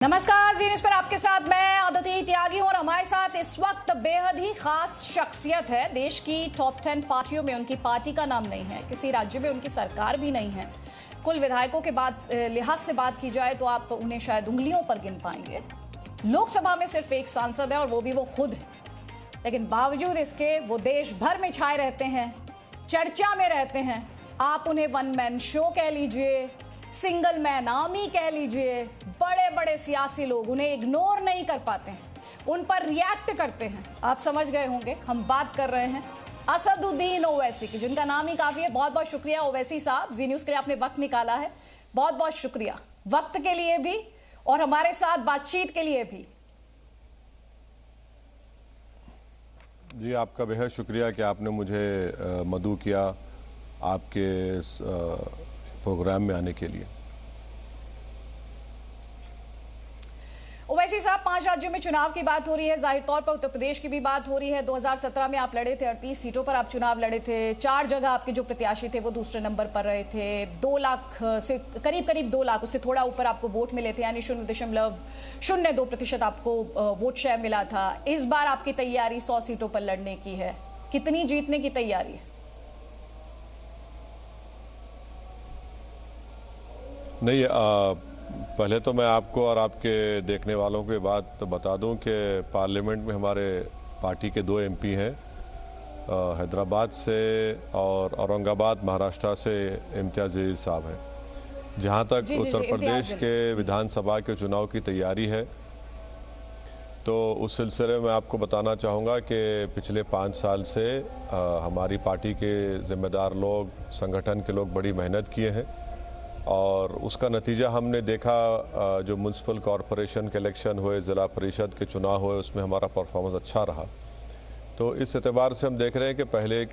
नमस्कार, जी न्यूज़ पर आपके साथ मैं अदिति त्यागी हूं और हमारे साथ इस वक्त बेहद ही खास शख्सियत है। देश की टॉप 10 पार्टियों में उनकी पार्टी का नाम नहीं है, किसी राज्य में उनकी सरकार भी नहीं है। कुल विधायकों के लिहाज से बात की जाए तो आप उन्हें शायद उंगलियों पर गिन पाएंगे। लोकसभा में सिर्फ एक सांसद है और वो भी वो खुद है, लेकिन बावजूद इसके वो देश भर में छाए रहते हैं, चर्चा में रहते हैं। आप उन्हें वन मैन शो कह लीजिए, सिंगल मैन आर्मी कह लीजिए, बड़े बड़े सियासी लोग उन्हें इग्नोर नहीं कर पाते हैं, उन पर रिएक्ट करते हैं। आप समझ गए होंगे हम बात कर रहे हैं असदुद्दीन ओवैसी की, जिनका नाम ही काफी है। बहुत बहुत शुक्रिया ओवैसी साहब, जी न्यूज़ के लिए आपने वक्त निकाला है। बहुत बहुत शुक्रिया वक्त के लिए भी और हमारे साथ बातचीत के लिए भी। जी, आपका बेहद शुक्रिया कि आपने मुझे मदऊ किया आपके प्रोग्राम में आने के लिए। ओवैसी साहब, 5 राज्यों में चुनाव की बात हो रही है, जाहिर तौर पर उत्तर प्रदेश की भी बात हो रही है। 2017 में आप लड़े थे, 38 सीटों पर आप चुनाव लड़े थे। 4 जगह आपके जो प्रत्याशी थे वो दूसरे नंबर पर रहे थे। 2 लाख से करीब 2 लाख, उससे थोड़ा ऊपर आपको वोट मिले थे, यानी 0.02% आपको वोट शेयर मिला था। इस बार आपकी तैयारी 100 सीटों पर लड़ने की है, कितनी जीतने की तैयारी है? नहीं, पहले तो मैं आपको और आपके देखने वालों को ये बात बता दूं कि पार्लियामेंट में हमारे पार्टी के 2 एमपी हैं, हैदराबाद से और औरंगाबाद महाराष्ट्र से इम्तियाज जलील साहब हैं। जहां तक उत्तर प्रदेश के विधानसभा के चुनाव की तैयारी है, तो उस सिलसिले में आपको बताना चाहूँगा कि पिछले 5 साल से हमारी पार्टी के जिम्मेदार लोग, संगठन के लोग बड़ी मेहनत किए हैं और उसका नतीजा हमने देखा। जो म्यूनसिपल कॉरपोरेशन के इलेक्शन हुए, ज़िला परिषद के चुनाव हुए, उसमें हमारा परफॉर्मेंस अच्छा रहा। तो इस एतबार से हम देख रहे हैं कि पहले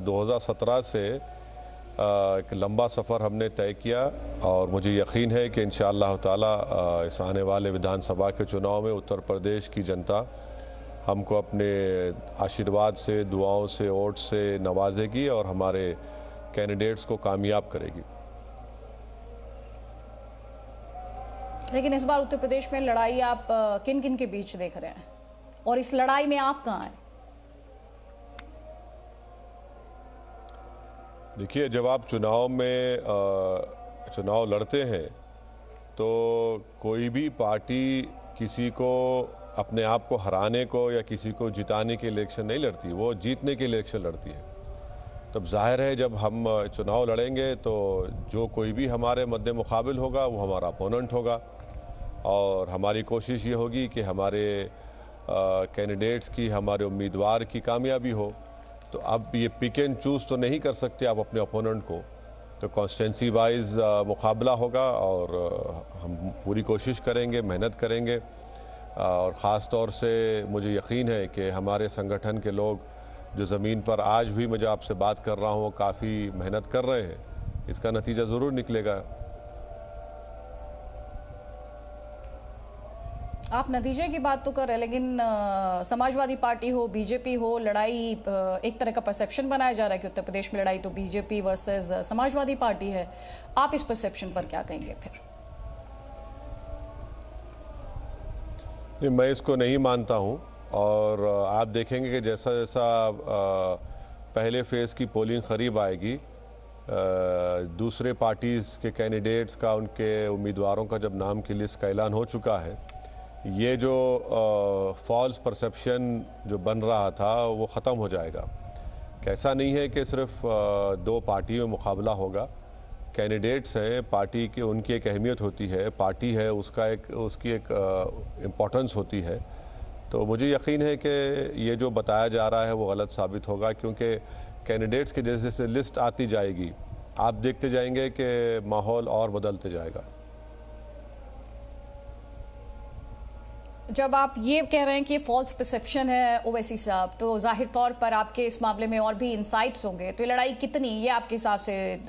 2017 से एक लंबा सफ़र हमने तय किया और मुझे यकीन है कि इंशाअल्लाह ताला इस आने वाले विधानसभा के चुनाव में उत्तर प्रदेश की जनता हमको अपने आशीर्वाद से, दुआओं से, वोट से नवाजेगी और हमारे कैंडिडेट्स को कामयाब करेगी। लेकिन इस बार उत्तर प्रदेश में लड़ाई आप किन किन के बीच देख रहे हैं और इस लड़ाई में आप कहां हैं? देखिए, जब आप चुनाव लड़ते हैं तो कोई भी पार्टी किसी को अपने आप को हराने को या किसी को जिताने के इलेक्शन नहीं लड़ती, वो जीतने के इलेक्शन लड़ती है। तब जाहिर है जब हम चुनाव लड़ेंगे तो जो कोई भी हमारे मद्दे मुकाबिल होगा वो हमारा अपोनेंट होगा और हमारी कोशिश ये होगी कि हमारे कैंडिडेट्स की, हमारे उम्मीदवार की कामयाबी हो। तो अब ये पिक एंड चूज़ तो नहीं कर सकते आप अपने अपोनेंट को, तो कॉन्स्टिट्यूंसी वाइज मुकाबला होगा और हम पूरी कोशिश करेंगे, मेहनत करेंगे और ख़ास तौर से मुझे यकीन है कि हमारे संगठन के लोग जो ज़मीन पर आज भी मैं जो आपसे बात कर रहा हूँ काफ़ी मेहनत कर रहे हैं, इसका नतीजा ज़रूर निकलेगा। आप नतीजे की बात तो कर रहे हैं, लेकिन समाजवादी पार्टी हो, बीजेपी हो, लड़ाई एक तरह का परसेप्शन बनाया जा रहा है कि उत्तर प्रदेश में लड़ाई तो बीजेपी वर्सेस समाजवादी पार्टी है। आप इस परसेप्शन पर क्या कहेंगे फिर? नहीं, मैं इसको नहीं मानता हूं और आप देखेंगे कि जैसा जैसा पहले फेज़ की पोलिंग करीब आएगी, दूसरे पार्टीज़ के कैंडिडेट्स का, उनके उम्मीदवारों का जब नाम की लिस्ट का ऐलान हो चुका है, ये जो फॉल्स परसेप्शन जो बन रहा था वो ख़त्म हो जाएगा। कैसा नहीं है कि सिर्फ 2 पार्टी में मुकाबला होगा, कैंडिडेट्स हैं, पार्टी की उनकी एक अहमियत होती है, पार्टी है उसकी एक इम्पोर्टेंस होती है। तो मुझे यकीन है कि ये जो बताया जा रहा है वो गलत साबित होगा, क्योंकि कैंडिडेट्स की जैसे जैसे लिस्ट आती जाएगी आप देखते जाएंगे कि माहौल और बदलते जाएगा। जब आप ये कह रहे हैं कि फॉल्स परसेप्शन है ओवैसी साहब, तो जाहिर तौर पर आपके इस मामले में और भी इंसाइट्स होंगे। तो ये लड़ाई कितनी, ये आपके हिसाब से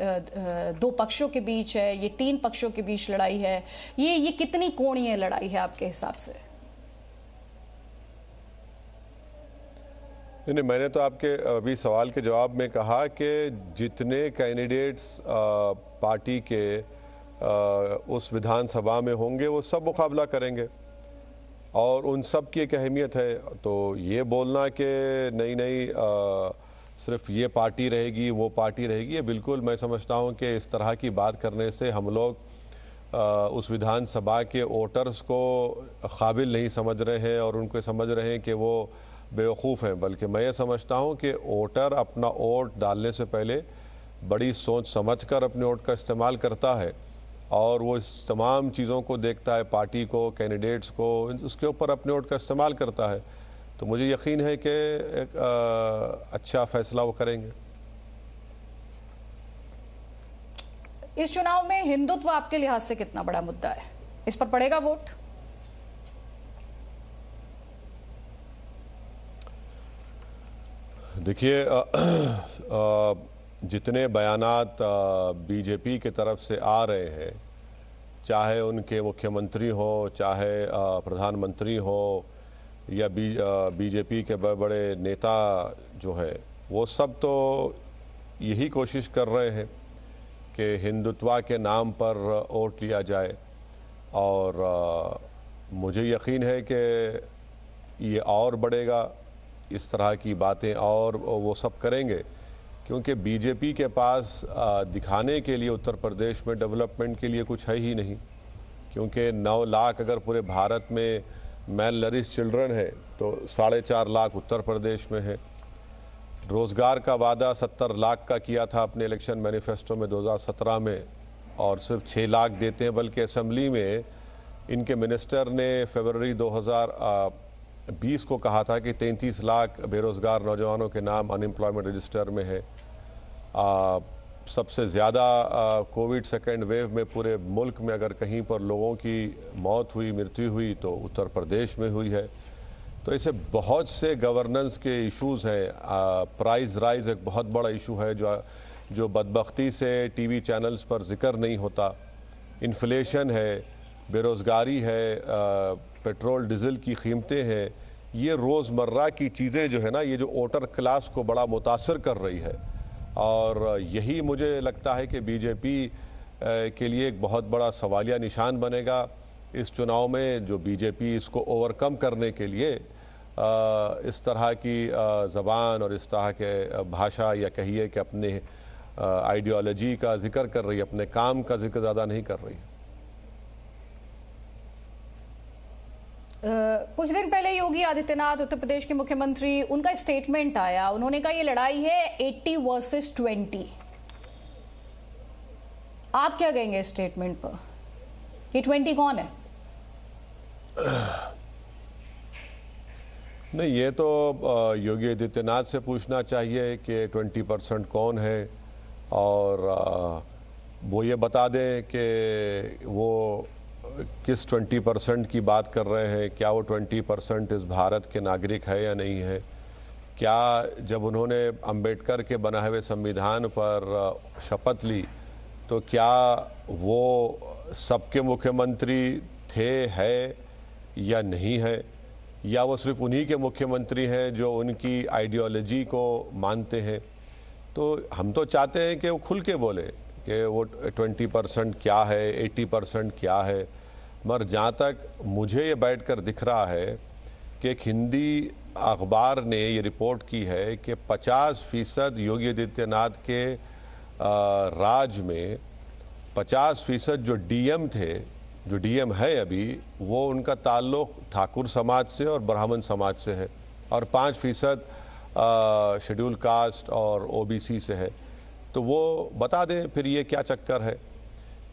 2 पक्षों के बीच है, ये 3 पक्षों के बीच लड़ाई है, ये कितनी कोणीय लड़ाई है आपके हिसाब से? नहीं, मैंने तो आपके अभी सवाल के जवाब में कहा कि जितने कैंडिडेट्स पार्टी के उस विधानसभा में होंगे वो सब मुकाबला करेंगे और उन सब की एक अहमियत है। तो ये बोलना कि नहीं सिर्फ ये पार्टी रहेगी वो पार्टी रहेगी, ये बिल्कुल मैं समझता हूँ कि इस तरह की बात करने से हम लोग उस विधानसभा के वोटर्स को काबिल नहीं समझ रहे हैं और उनको समझ रहे हैं कि वो बेवकूफ़ हैं। बल्कि मैं ये समझता हूँ कि वोटर अपना वोट डालने से पहले बड़ी सोच समझकर अपने वोट का इस्तेमाल करता है और वो इस तमाम चीज़ों को देखता है, पार्टी को, कैंडिडेट्स को, उसके ऊपर अपने वोट का इस्तेमाल करता है। तो मुझे यकीन है कि एक अच्छा फैसला वो करेंगे। इस चुनाव में हिंदुत्व आपके लिहाज से कितना बड़ा मुद्दा है? इस पर पड़ेगा वोट? देखिए, जितने बयानात बीजेपी की तरफ से आ रहे हैं, चाहे उनके मुख्यमंत्री हो, चाहे प्रधानमंत्री हो या बीजेपी के बड़े बड़े नेता जो है, वो सब तो यही कोशिश कर रहे हैं कि हिंदुत्व के नाम पर वोट लिया जाए। और मुझे यकीन है कि ये और बढ़ेगा, इस तरह की बातें और वो सब करेंगे, क्योंकि बीजेपी के पास दिखाने के लिए उत्तर प्रदेश में डेवलपमेंट के लिए कुछ है ही नहीं। क्योंकि 9 लाख अगर पूरे भारत में मैल नरिश चिल्ड्रन है तो 4.5 लाख उत्तर प्रदेश में है। रोज़गार का वादा 70 लाख का किया था अपने इलेक्शन मैनिफेस्टो में 2017 में और सिर्फ 6 लाख देते हैं। बल्कि असेंबली में इनके मिनिस्टर ने फरवरी 2020 को कहा था कि 33 लाख बेरोज़गार नौजवानों के नाम अनएम्प्लॉयमेंट रजिस्टर में है। सबसे ज़्यादा कोविड सेकेंड वेव में पूरे मुल्क में अगर कहीं पर लोगों की मौत हुई, मृत्यु हुई तो उत्तर प्रदेश में हुई है। तो ऐसे बहुत से गवर्नेंस के इश्यूज़ हैं। प्राइस राइज एक बहुत बड़ा इशू है जो बदबख्ती से टीवी चैनल्स पर जिक्र नहीं होता। इन्फ्लेशन है, बेरोज़गारी है, पेट्रोल डीजल की कीमतें हैं। ये रोज़मर्रा की चीज़ें जो है ना, ये जो वोटर क्लास को बड़ा मुतासर कर रही है और यही मुझे लगता है कि बीजेपी के लिए एक बहुत बड़ा सवालिया निशान बनेगा इस चुनाव में। जो बीजेपी इसको ओवरकम करने के लिए इस तरह की ज़बान और इस तरह के भाषा या कहिए कि अपने आइडियोलॉजी का जिक्र कर रही है, अपने काम का जिक्र ज़्यादा नहीं कर रही है। कुछ दिन पहले योगी आदित्यनाथ, उत्तर प्रदेश के मुख्यमंत्री, उनका स्टेटमेंट आया, उन्होंने कहा ये लड़ाई है 80 वर्सेस 20। आप क्या कहेंगे इस स्टेटमेंट पर? ये 20 कौन है? नहीं, ये तो योगी आदित्यनाथ से पूछना चाहिए कि 20% कौन है और वो ये बता दें कि वो किस 20% की बात कर रहे हैं। क्या वो 20% इस भारत के नागरिक है या नहीं है? क्या जब उन्होंने अंबेडकर के बनाए हुए संविधान पर शपथ ली तो क्या वो सबके मुख्यमंत्री थे, है या नहीं है, या वो सिर्फ उन्हीं के मुख्यमंत्री हैं जो उनकी आइडियोलॉजी को मानते हैं? तो हम तो चाहते हैं कि वो खुल के बोले कि वो 20% क्या है, 80% क्या है। मगर जहाँ तक मुझे ये बैठकर दिख रहा है कि एक हिंदी अखबार ने ये रिपोर्ट की है कि 50% योगी आदित्यनाथ के राज में 50% जो डीएम थे, जो डीएम है अभी, वो उनका ताल्लुक ठाकुर समाज से और ब्राह्मण समाज से है और 5% शेड्यूल कास्ट और ओबीसी से है। तो वो बता दें फिर ये क्या चक्कर है।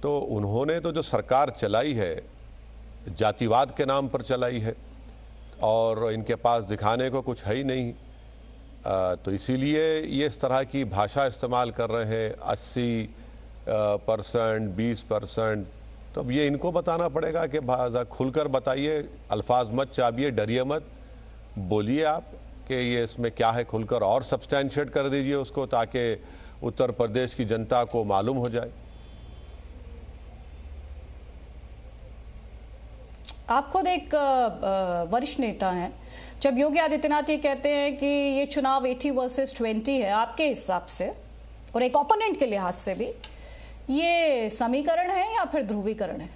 तो उन्होंने तो जो सरकार चलाई है जातिवाद के नाम पर चलाई है और इनके पास दिखाने को कुछ है ही नहीं। तो इसीलिए ये इस तरह की भाषा इस्तेमाल कर रहे हैं, 80%, 20%। तो अब ये इनको बताना पड़ेगा कि खुलकर बताइए, अल्फाज मत चाबिए, डरिए मत, बोलिए आप कि ये इसमें क्या है, खुलकर और सब्सटैंशिएट कर दीजिए उसको ताकि उत्तर प्रदेश की जनता को मालूम हो जाए। आप खुद एक वरिष्ठ नेता हैं। जब योगी आदित्यनाथ ये कहते हैं कि ये चुनाव 80 वर्सेस 20 है, आपके हिसाब से और एक ओपोनेंट के लिहाज से भी ये समीकरण है या फिर ध्रुवीकरण है?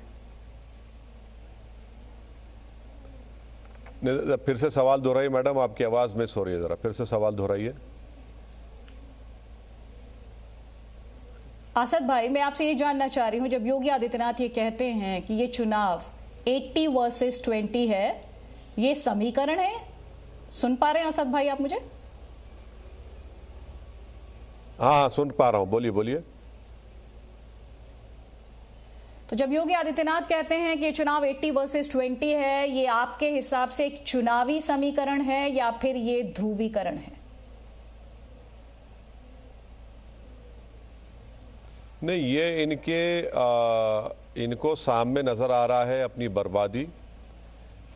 फिर से सवाल दोहराइए मैडम, आपकी आवाज मिस हो रही है, जरा फिर से सवाल दोहराइए। असद भाई, मैं आपसे ये जानना चाह रही हूं, जब योगी आदित्यनाथ ये कहते हैं कि ये चुनाव 80 वर्सेस 20 है, ये समीकरण है? सुन पा रहे हैं असद भाई आप मुझे? हाँ, सुन पा रहा हूं, बोलिए बोलिए। तो जब योगी आदित्यनाथ कहते हैं कि ये चुनाव 80 वर्सेस 20 है, ये आपके हिसाब से एक चुनावी समीकरण है या फिर ये ध्रुवीकरण है? नहीं, ये इनको सामने नजर आ रहा है अपनी बर्बादी।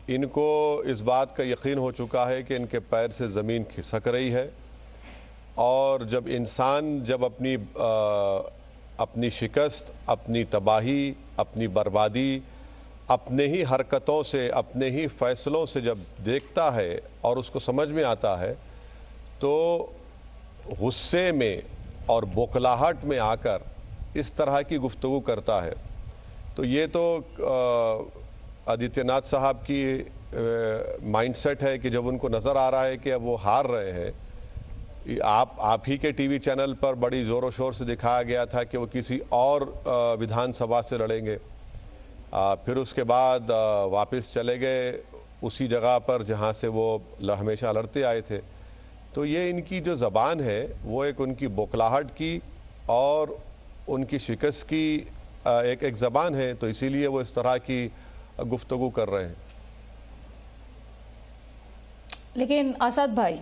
इनको इस बात का यकीन हो चुका है कि इनके पैर से ज़मीन खिसक रही है, और जब इंसान अपनी शिकस्त, अपनी तबाही, अपनी बर्बादी अपने ही हरकतों से, अपने ही फैसलों से जब देखता है और उसको समझ में आता है, तो गुस्से में और बौखलाहट में आकर इस तरह की गुफ्तगू करता है। तो ये तो आदित्यनाथ साहब की माइंडसेट है कि जब उनको नज़र आ रहा है कि अब वो हार रहे हैं। आप ही के टीवी चैनल पर बड़ी ज़ोरों शोर से दिखाया गया था कि वो किसी और विधानसभा से लड़ेंगे, फिर उसके बाद वापस चले गए उसी जगह पर जहां से वो हमेशा लड़ते आए थे। तो ये इनकी जो ज़बान है वो एक उनकी बौखलाहट की और उनकी शिकस्त की एक ज़बान है, तो इसीलिए वो इस तरह की गुफ्तगू कर रहे हैं। लेकिन असद भाई,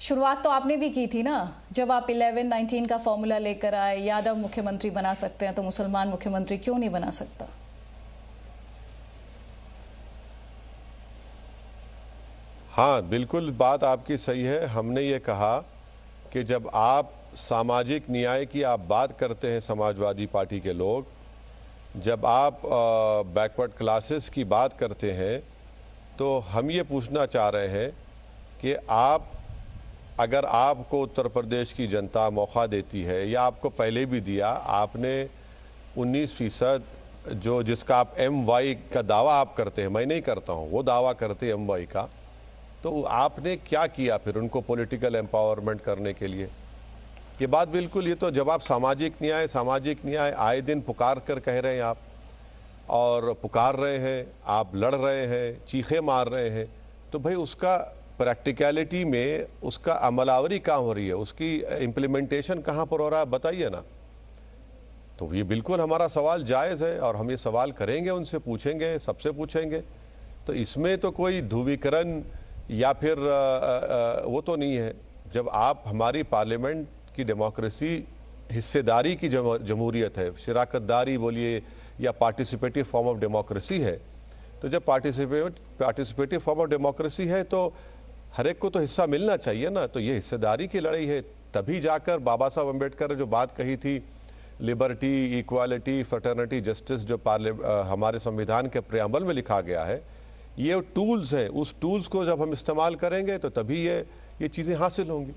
शुरुआत तो आपने भी की थी ना, जब आप 11-19 का फॉर्मूला लेकर आए, यादव मुख्यमंत्री बना सकते हैं तो मुसलमान मुख्यमंत्री क्यों नहीं बना सकता? हाँ, बिल्कुल बात आपकी सही है। हमने ये कहा कि जब आप सामाजिक न्याय की आप बात करते हैं, समाजवादी पार्टी के लोग, जब आप बैकवर्ड क्लासेस की बात करते हैं, तो हम ये पूछना चाह रहे हैं कि अगर आपको उत्तर प्रदेश की जनता मौका देती है, या आपको पहले भी दिया, आपने 19% जिसका आप MY का दावा आप करते हैं, मैं नहीं करता हूं, वो दावा करते हैं MY का, तो आपने क्या किया फिर उनको पॉलिटिकल एम्पावरमेंट करने के लिए? ये बात बिल्कुल, ये तो जब आप सामाजिक न्याय आए दिन पुकार कर कह रहे हैं आप, और पुकार रहे हैं, आप लड़ रहे हैं, चीखे मार रहे हैं, तो भाई उसका प्रैक्टिकलिटी में उसका अमलावरी कहाँ हो रही है, उसकी इम्प्लीमेंटेशन कहाँ पर हो रहा है, बताइए ना। तो ये बिल्कुल हमारा सवाल जायज़ है और हम ये सवाल करेंगे, उनसे पूछेंगे, सबसे पूछेंगे। तो इसमें तो कोई ध्रुवीकरण या फिर वो तो नहीं है। जब आप हमारी पार्लियामेंट की डेमोक्रेसी हिस्सेदारी की जमहूरियत है, शिराकतदारी बोलिए या पार्टिसिपेटिव फॉर्म ऑफ डेमोक्रेसी है, तो जब पार्टिसिपेटिव फॉर्म ऑफ डेमोक्रेसी है तो हर एक को तो हिस्सा मिलना चाहिए ना। तो ये हिस्सेदारी की लड़ाई है, तभी जाकर बाबा साहब अम्बेडकर ने जो बात कही थी, लिबर्टी, इक्वालिटी, फ्रेटर्निटी, जस्टिस, जो हमारे संविधान के प्रेम्बल में लिखा गया है, ये टूल्स हैं। उस टूल्स को जब हम इस्तेमाल करेंगे तो तभी ये चीजें हासिल होंगी।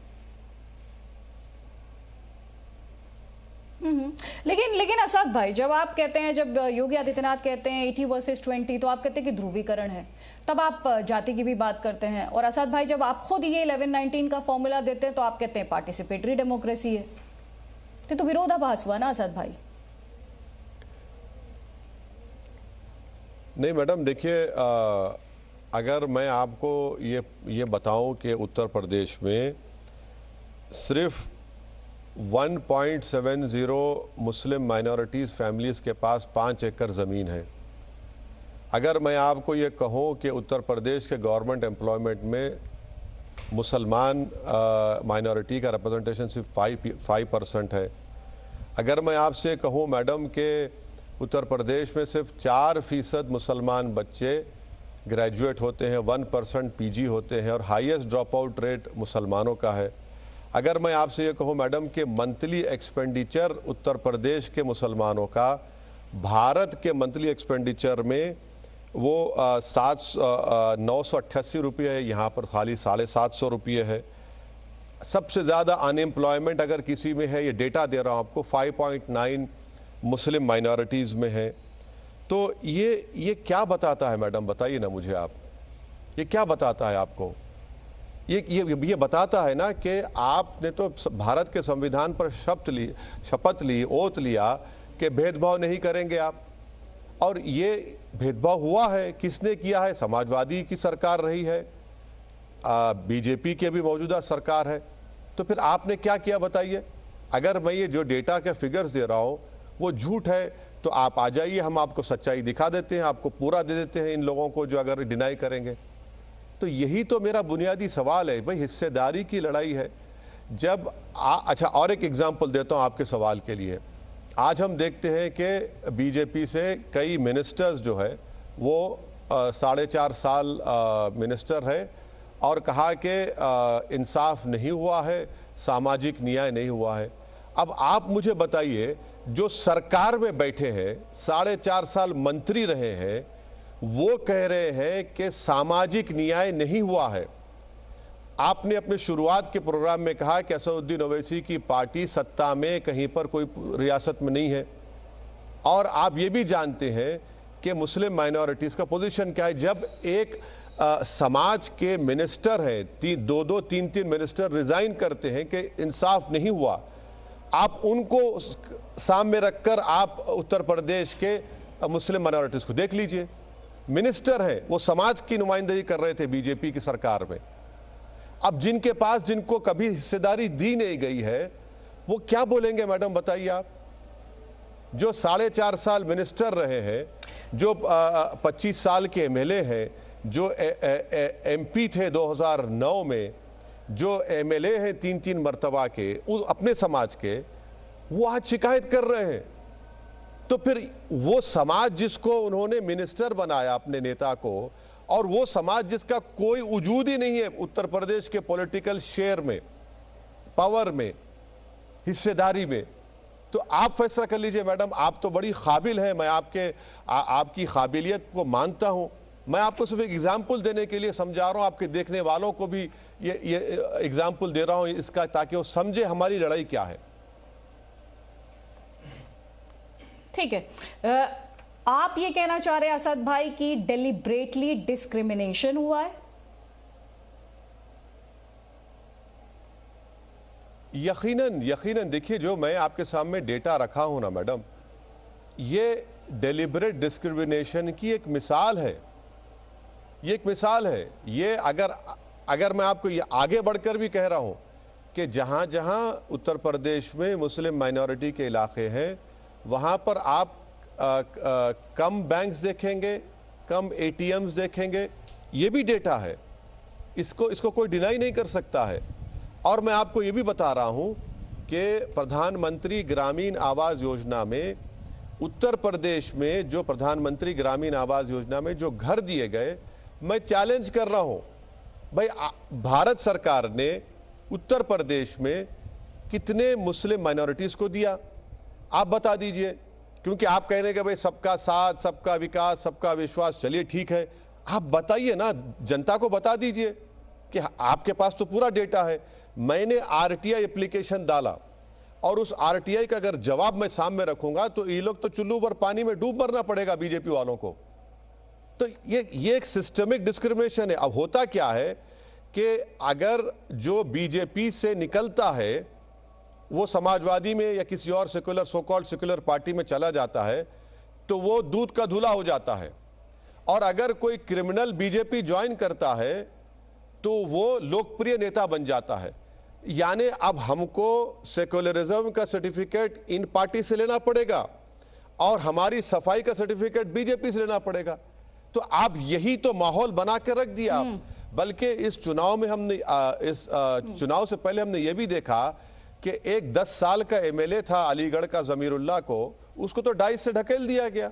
लेकिन असद भाई, जब आप कहते हैं, जब योगी आदित्यनाथ कहते हैं 80 वर्सेस 20, तो आप कहते हैं कि ध्रुवीकरण है, तब आप जाति की भी बात करते हैं। और असद भाई, जब आप खुद ये 11-19 का फॉर्मूला देते हैं तो आप कहते हैं पार्टिसिपेटरी डेमोक्रेसी है। तो विरोधाभास हुआ ना असद भाई? नहीं मैडम, देखिए, अगर मैं आपको ये बताऊं कि उत्तर प्रदेश में सिर्फ 1.70 मुस्लिम माइनॉरिटीज़ फैमिलीज़ के पास 5 एकड़ ज़मीन है। अगर मैं आपको ये कहूँ कि उत्तर प्रदेश के गवर्नमेंट एम्प्लॉयमेंट में मुसलमान माइनॉरिटी का रिप्रेजेंटेशन सिर्फ 5% है। अगर मैं आपसे कहूँ मैडम कि उत्तर प्रदेश में सिर्फ 4% मुसलमान बच्चे ग्रेजुएट होते हैं, 1% PG होते हैं, और हाईएस्ट ड्रॉप आउट रेट मुसलमानों का है। अगर मैं आपसे ये कहूँ मैडम कि मंथली एक्सपेंडिचर उत्तर प्रदेश के मुसलमानों का भारत के मंथली एक्सपेंडिचर में वो 988 रुपये है, यहाँ पर खाली 750 रुपये है। सबसे ज़्यादा अनएम्प्लॉयमेंट अगर किसी में है, ये डेटा दे रहा हूँ आपको, 5.9 मुस्लिम माइनॉरिटीज़ में हैं। तो ये क्या बताता है मैडम, बताइए ना मुझे आप, ये क्या बताता है आपको? ये बताता है ना कि आपने तो भारत के संविधान पर शपथ ली, ओथ लिया कि भेदभाव नहीं करेंगे आप, और ये भेदभाव हुआ है। किसने किया है? समाजवादी की सरकार रही है, बीजेपी की भी मौजूदा सरकार है। तो फिर आपने क्या किया बताइए? अगर मैं ये जो डेटा के फिगर्स दे रहा हूं वो झूठ है तो आप आ जाइए, हम आपको सच्चाई दिखा देते हैं, आपको पूरा दे देते हैं इन लोगों को जो अगर डिनाई करेंगे। तो यही तो मेरा बुनियादी सवाल है भाई, हिस्सेदारी की लड़ाई है। जब अच्छा, और एक एग्जांपल देता हूं आपके सवाल के लिए। आज हम देखते हैं कि बीजेपी से कई मिनिस्टर्स जो है वो 4.5 साल मिनिस्टर है और कहा कि इंसाफ नहीं हुआ है, सामाजिक न्याय नहीं हुआ है। अब आप मुझे बताइए, जो सरकार में बैठे हैं, 4.5 साल मंत्री रहे हैं, वो कह रहे हैं कि सामाजिक न्याय नहीं हुआ है। आपने अपने शुरुआत के प्रोग्राम में कहा कि असदुद्दीन ओवैसी की पार्टी सत्ता में कहीं पर कोई रियासत में नहीं है, और आप ये भी जानते हैं कि मुस्लिम माइनॉरिटीज का पोजीशन क्या है। जब एक समाज के मिनिस्टर हैं, 2-3 मिनिस्टर रिजाइन करते हैं कि इंसाफ नहीं हुआ, आप उनको सामने रखकर आप उत्तर प्रदेश के मुस्लिम माइनॉरिटीज को देख लीजिए। मिनिस्टर हैं, वो समाज की नुमाइंदगी कर रहे थे बीजेपी की सरकार में। अब जिनके पास, जिनको कभी हिस्सेदारी दी नहीं गई है, वो क्या बोलेंगे मैडम बताइए आप? जो 4.5 साल मिनिस्टर रहे हैं, जो 25 साल के एमएलए हैं, जो एमपी थे 2009 में, जो एमएलए हैं 3 मर्तबा के अपने समाज के, वो आज शिकायत कर रहे हैं। तो फिर वो समाज जिसको उन्होंने मिनिस्टर बनाया अपने नेता को, और वो समाज जिसका कोई वजूद ही नहीं है उत्तर प्रदेश के पॉलिटिकल शेयर में, पावर में, हिस्सेदारी में, तो आप फैसला कर लीजिए मैडम। आप तो बड़ी काबिल हैं, मैं आपकी काबिलियत को मानता हूं। मैं आपको सिर्फ एक एग्जाम्पल देने के लिए समझा रहा हूं, आपके देखने वालों को भी ये एग्जाम्पल दे रहा हूं इसका, ताकि वो समझे हमारी लड़ाई क्या है। ठीक है, आप ये कहना चाह रहे हैं असद भाई कि डेलिब्रेटली डिस्क्रिमिनेशन हुआ है? यकीनन देखिए, जो मैं आपके सामने डेटा रखा हूं ना मैडम, ये डेलिब्रेट डिस्क्रिमिनेशन की एक मिसाल है। ये एक मिसाल है। ये अगर मैं आपको ये आगे बढ़कर भी कह रहा हूं कि जहां जहां उत्तर प्रदेश में मुस्लिम माइनॉरिटी के इलाके हैं, वहां पर आप कम बैंक्स देखेंगे, कम एटीएम्स देखेंगे। ये भी डेटा है, इसको कोई डिनाई नहीं कर सकता है। और मैं आपको ये भी बता रहा हूं कि प्रधानमंत्री ग्रामीण आवास योजना में, उत्तर प्रदेश में जो प्रधानमंत्री ग्रामीण आवास योजना में जो घर दिए गए, मैं चैलेंज कर रहा हूं भाई, भारत सरकार ने उत्तर प्रदेश में कितने मुस्लिम माइनॉरिटीज को दिया? आप बता दीजिए, क्योंकि आप कह रहे हैं कि भाई सबका साथ, सबका विकास, सबका विश्वास। चलिए ठीक है, आप बताइए ना, जनता को बता दीजिए कि आपके पास तो पूरा डेटा है। मैंने आरटीआई एप्लीकेशन डाला, और उस आरटीआई का अगर जवाब मैं सामने रखूंगा तो ये लोग तो चुल्लू पर पानी में डूब मरना पड़ेगा बीजेपी वालों को। तो ये एक सिस्टमिक डिस्क्रिमिनेशन है। अब होता क्या है कि अगर जो बीजेपी से निकलता है वो समाजवादी में या किसी और secular, so called secular party में चला जाता है, तो वो दूध का धुला हो जाता है। और अगर कोई क्रिमिनल बीजेपी ज्वाइन करता है तो वो लोकप्रिय नेता बन जाता है। यानी अब हमको सेकुलरिज्म का सर्टिफिकेट इन पार्टी से लेना पड़ेगा और हमारी सफाई का सर्टिफिकेट बीजेपी से लेना पड़ेगा। तो आप यही तो माहौल बना के रख दिया। बल्कि इस चुनाव में हमने चुनाव से पहले हमने यह भी देखा कि एक 10 साल का एमएलए था अलीगढ़ का जमीरुल्लाह को, उसको तो डाइस से ढकेल दिया गया,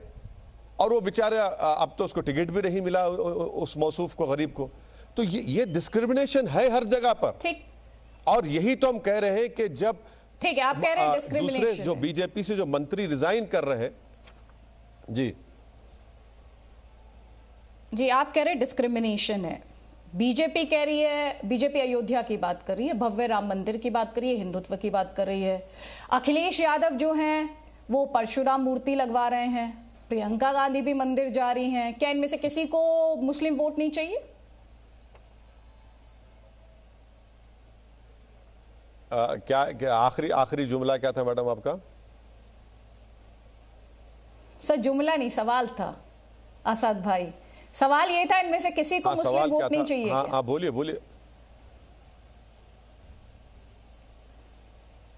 और वो बेचारा अब तो उसको टिकट भी नहीं मिला उस मौसूफ को, गरीब को। तो ये डिस्क्रिमिनेशन है हर जगह पर। ठीक, और यही तो हम कह रहे हैं कि जब, ठीक है, आप कह रहे हैं डिस्क्रिमिनेशन, जो बीजेपी से जो मंत्री रिजाइन कर रहे हैं, जी आप कह रहे हैं डिस्क्रिमिनेशन है। बीजेपी कह रही है, बीजेपी अयोध्या की बात कर रही है, भव्य राम मंदिर की बात कर रही है, हिंदुत्व की बात कर रही है। अखिलेश यादव जो हैं वो परशुराम मूर्ति लगवा रहे हैं, प्रियंका गांधी भी मंदिर जा रही हैं। क्या इनमें से किसी को मुस्लिम वोट नहीं चाहिए? क्या आखिरी जुमला क्या था मैडम आपका? सर जुमला नहीं, सवाल था आसाद भाई। सवाल ये था इनमें से किसी को मुस्लिम वोट नहीं चाहिए? हाँ बोलिए बोलिए।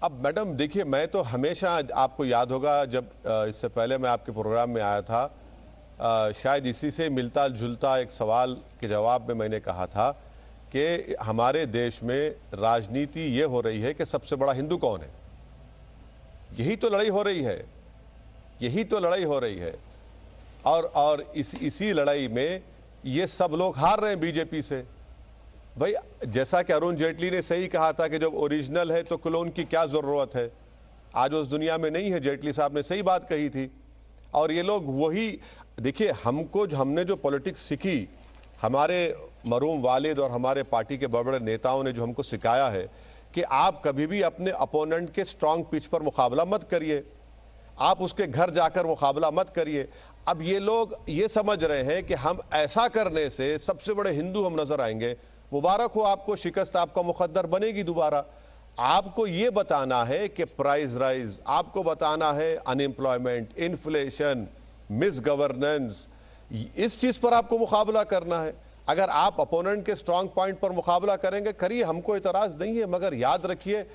अब मैडम देखिए, मैं तो हमेशा, आपको याद होगा जब इससे पहले मैं आपके प्रोग्राम में आया था, शायद इसी से मिलता जुलता एक सवाल के जवाब में मैंने कहा था कि हमारे देश में राजनीति ये हो रही है कि सबसे बड़ा हिंदू कौन है। यही तो लड़ाई हो रही है, यही तो लड़ाई हो रही है। और इसी लड़ाई में ये सब लोग हार रहे हैं बीजेपी से। भाई जैसा कि अरुण जेटली ने सही कहा था कि जब ओरिजिनल है तो क्लोन की क्या जरूरत है। आज उस दुनिया में नहीं है, जेटली साहब ने सही बात कही थी। और ये लोग वही, देखिए हमने जो पॉलिटिक्स सीखी, हमारे मरहूम वालिद और हमारे पार्टी के बड़े बड़े नेताओं ने जो हमको सिखाया है कि आप कभी भी अपने अपोनेंट के स्ट्रांग पिच पर मुकाबला मत करिए, आप उसके घर जाकर मुकाबला मत करिए। अब ये लोग ये समझ रहे हैं कि हम ऐसा करने से सबसे बड़े हिंदू हम नजर आएंगे। मुबारक हो आपको, शिकस्त आपका मुकद्दर बनेगी दोबारा। आपको ये बताना है कि प्राइस राइज, आपको बताना है अनएम्प्लॉयमेंट, इन्फ्लेशन, मिस गवर्नेंस, इस चीज पर आपको मुकाबला करना है। अगर आप अपोनेंट के स्ट्रांग पॉइंट पर मुकाबला करेंगे, करिए, हमको इतराज नहीं है, मगर याद रखिए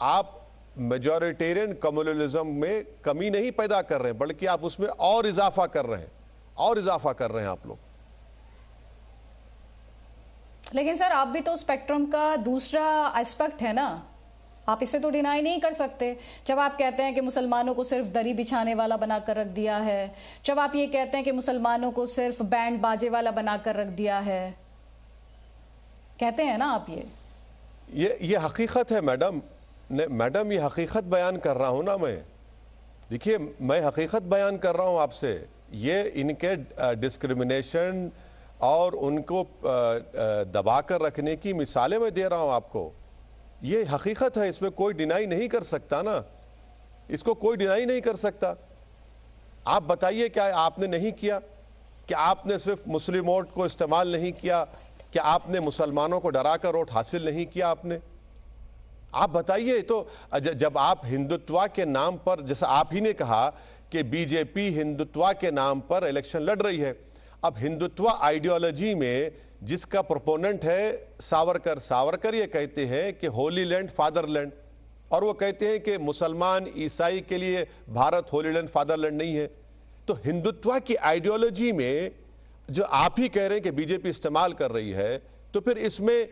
आप मेजॉरिटेरियन कम्युनलिज्म में कमी नहीं पैदा कर रहे हैं, बल्कि आप उसमें और इजाफा कर रहे हैं, और इजाफा कर रहे हैं आप लोग। लेकिन सर आप भी तो स्पेक्ट्रम का दूसरा एस्पेक्ट है ना, आप इसे तो डिनाई नहीं कर सकते। जब आप कहते हैं कि मुसलमानों को सिर्फ दरी बिछाने वाला बनाकर रख दिया है, जब आप ये कहते हैं कि मुसलमानों को सिर्फ बैंड बाजे वाला बनाकर रख दिया है, कहते हैं ना आप, ये हकीकत है मैडम। मैडम ये हकीकत बयान कर रहा हूं ना मैं। देखिए मैं हकीकत बयान कर रहा हूं आपसे। ये इनके डिस्क्रिमिनेशन और उनको दबाकर रखने की मिसालें मैं दे रहा हूं आपको। ये हकीकत है, इसमें कोई डिनाई नहीं कर सकता ना, इसको कोई डिनाई नहीं कर सकता। आप बताइए क्या आपने नहीं किया? क्या आपने सिर्फ मुस्लिम वोट को इस्तेमाल नहीं किया? क्या आपने मुसलमानों को डराकर वोट हासिल नहीं किया आपने? आप बताइए। तो जब आप हिंदुत्व के नाम पर, जैसा आप ही ने कहा कि बीजेपी हिंदुत्व के नाम पर इलेक्शन लड़ रही है। अब हिंदुत्व आइडियोलॉजी में जिसका प्रोपोनेंट है सावरकर ये कहते हैं कि होली लैंड फादरलैंड, और वो कहते हैं कि मुसलमान ईसाई के लिए भारत होली लैंड फादरलैंड नहीं है। तो हिंदुत्व की आइडियोलॉजी में जो आप ही कह रहे हैं कि बीजेपी इस्तेमाल कर रही है, तो फिर इसमें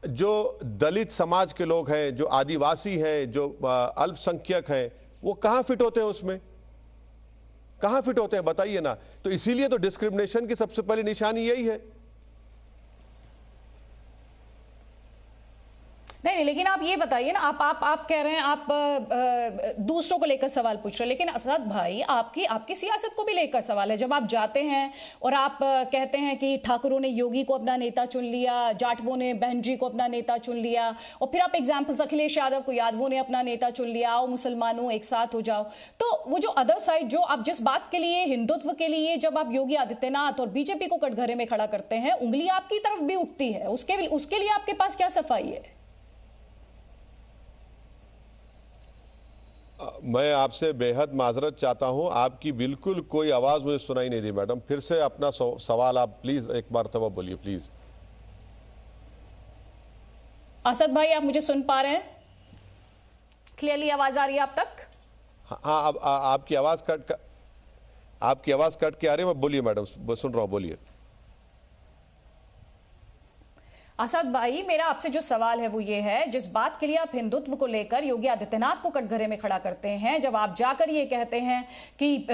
जो दलित समाज के लोग हैं, जो आदिवासी हैं, जो अल्पसंख्यक हैं, वो कहां फिट होते हैं? उसमें कहां फिट होते हैं बताइए ना। तो इसीलिए तो डिस्क्रिमिनेशन की सबसे पहली निशानी यही है। नहीं, लेकिन आप ये बताइए ना, आप कह रहे हैं आप दूसरों को लेकर सवाल पूछ रहे हैं, लेकिन असद भाई आपकी सियासत को भी लेकर सवाल है। जब आप जाते हैं और आप कहते हैं कि ठाकुरों ने योगी को अपना नेता चुन लिया, जाटवों ने बहन जी को अपना नेता चुन लिया, और फिर आप एग्जाम्पल्स अखिलेश यादव को, यादवों ने अपना नेता चुन लिया, आओ मुसलमानों एक साथ हो जाओ। तो वो जो अदर साइड, जो आप जिस बात के लिए, हिंदुत्व के लिए, जब आप योगी आदित्यनाथ और बीजेपी को कटघरे में खड़ा करते हैं, उंगली आपकी तरफ भी उठती है। उसके लिए आपके पास क्या सफाई है? मैं आपसे बेहद माजरत चाहता हूं, आपकी बिल्कुल कोई आवाज मुझे सुनाई नहीं दी मैडम। फिर से अपना सवाल आप प्लीज एक बार तब बोलिए प्लीज। असद भाई आप मुझे सुन पा रहे हैं? क्लियरली आवाज आ रही है आप तक? हाँ, अब आपकी आवाज कट के आ रही है। बोलिए मैडम, सुन रहा हूं, बोलिए। असद भाई मेरा आपसे जो सवाल है वो ये है, जिस बात के लिए आप हिंदुत्व को लेकर योगी आदित्यनाथ को कटघरे में खड़ा करते हैं, जब आप जाकर ये कहते हैं कि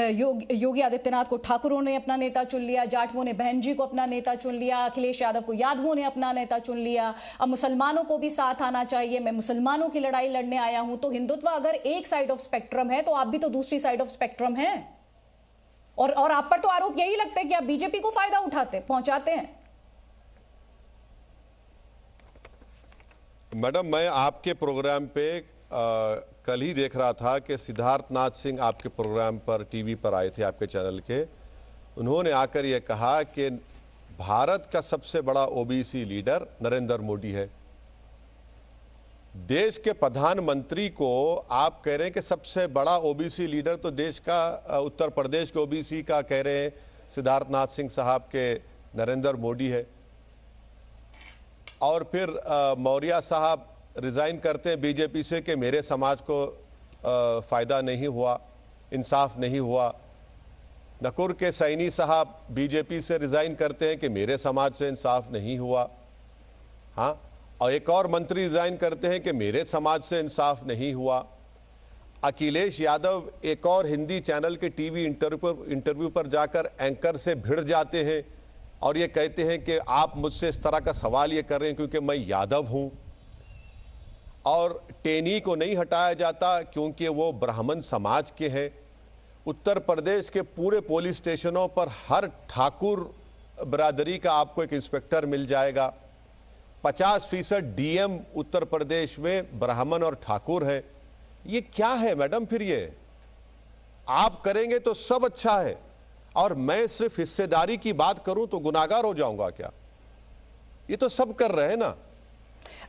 योगी आदित्यनाथ को ठाकुरों ने अपना नेता चुन लिया, जाटवों ने बहन जी को अपना नेता चुन लिया, अखिलेश यादव को यादवों ने अपना नेता चुन लिया, अब मुसलमानों को भी साथ आना चाहिए, मैं मुसलमानों की लड़ाई लड़ने आया हूं, तो हिंदुत्व अगर एक साइड ऑफ स्पेक्ट्रम है तो आप भी तो दूसरी साइड ऑफ स्पेक्ट्रम है। और आप पर तो आरोप यही लगता है कि आप बीजेपी को फायदा पहुंचाते हैं। मैडम मैं आपके प्रोग्राम पे कल ही देख रहा था कि सिद्धार्थनाथ सिंह आपके प्रोग्राम पर, टीवी पर आए थे आपके चैनल के। उन्होंने आकर यह कहा कि भारत का सबसे बड़ा ओबीसी लीडर नरेंद्र मोदी है। देश के प्रधानमंत्री को आप कह रहे हैं कि सबसे बड़ा ओबीसी लीडर तो देश का, उत्तर प्रदेश के ओबीसी का कह रहे हैं सिद्धार्थनाथ सिंह साहब के नरेंद्र मोदी है। और फिर मौर्य साहब रिजाइन करते हैं बीजेपी से कि मेरे समाज को फायदा नहीं हुआ, इंसाफ नहीं हुआ। नकुर के सैनी साहब बीजेपी से रिजाइन करते हैं कि मेरे समाज से इंसाफ नहीं हुआ। हाँ, और एक और मंत्री रिजाइन करते हैं कि मेरे समाज से इंसाफ नहीं हुआ। अखिलेश यादव एक और हिंदी चैनल के टीवी इंटरव्यू पर जाकर एंकर से भिड़ जाते हैं और ये कहते हैं कि आप मुझसे इस तरह का सवाल ये कर रहे हैं क्योंकि मैं यादव हूं। और टेनी को नहीं हटाया जाता क्योंकि वो ब्राह्मण समाज के हैं। उत्तर प्रदेश के पूरे पुलिस स्टेशनों पर हर ठाकुर बिरादरी का आपको एक इंस्पेक्टर मिल जाएगा। 50% डीएम उत्तर प्रदेश में ब्राह्मण और ठाकुर है। ये क्या है मैडम? फिर ये आप करेंगे तो सब अच्छा है और मैं सिर्फ हिस्सेदारी की बात करूं तो गुनाहगार हो जाऊंगा क्या? ये तो सब कर रहे हैं ना।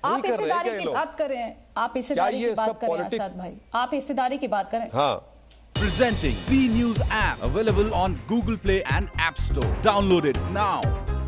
आप हिस्सेदारी की बात करें, आप हिस्सेदारी की बात करें आजाद भाई, आप हिस्सेदारी की बात करें। हाँ। Presenting B News app available on Google Play and App Store. Download it now.